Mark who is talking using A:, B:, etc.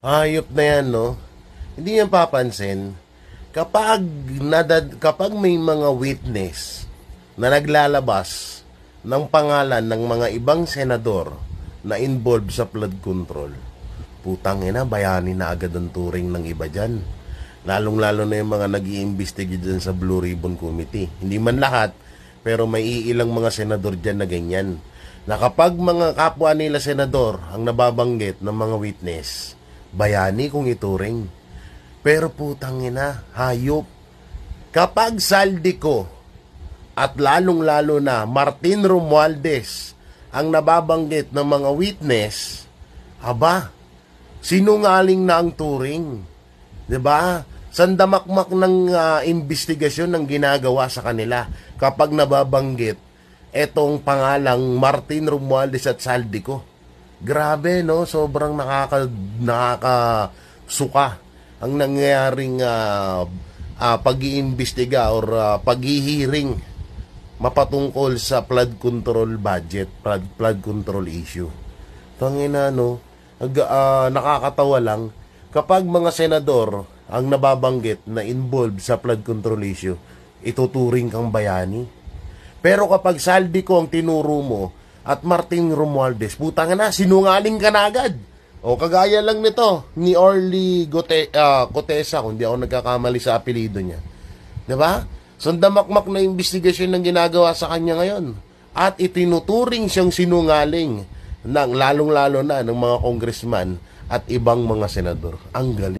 A: Hayop na yan, no? Hindi yan papansin. Kapag may mga witness na naglalabas ng pangalan ng mga ibang senador na involved sa flood control, putang ina, bayani na agad ang turing ng iba dyan. Lalong-lalo na yung mga nag-iimbestiga dyan sa Blue Ribbon Committee. Hindi man lahat, pero may iilang mga senador dyan na ganyan. Na kapag mga kapwa nila senador ang nababanggit ng mga witness, bayani kung ituring. Pero putang ina, hayop. Kapag Saldico at lalong-lalo na Martin Romualdez ang nababanggit ng mga witness, aba, sinungaling na ang turing. 'Di ba? Sandamakmak ng investigasyon ng ginagawa sa kanila kapag nababanggit etong pangalang Martin Romualdez at Saldico. Grabe, no? Sobrang nakakasuka ang nangyayaring pag-iimbestiga or paghihiring mapatungkol sa flood control budget, flood control issue. Tangina, no? Nakakatawa lang kapag mga senador ang nababanggit na involved sa flood control issue, ituturing kang bayani. Pero kapag Saldico ang tinuro mo at Martin Romualdez, putang na, sinungaling ka na agad. O kagaya lang nito ni Orly Gotesa, kung di ako nagkakamali sa apelido niya. 'Di ba? Sandamakmak na investigasyon ng ginagawa sa kanya ngayon. At itinuturing siyang sinungaling ng lalong-lalo na ng mga congressman at ibang mga senador. Ang galing.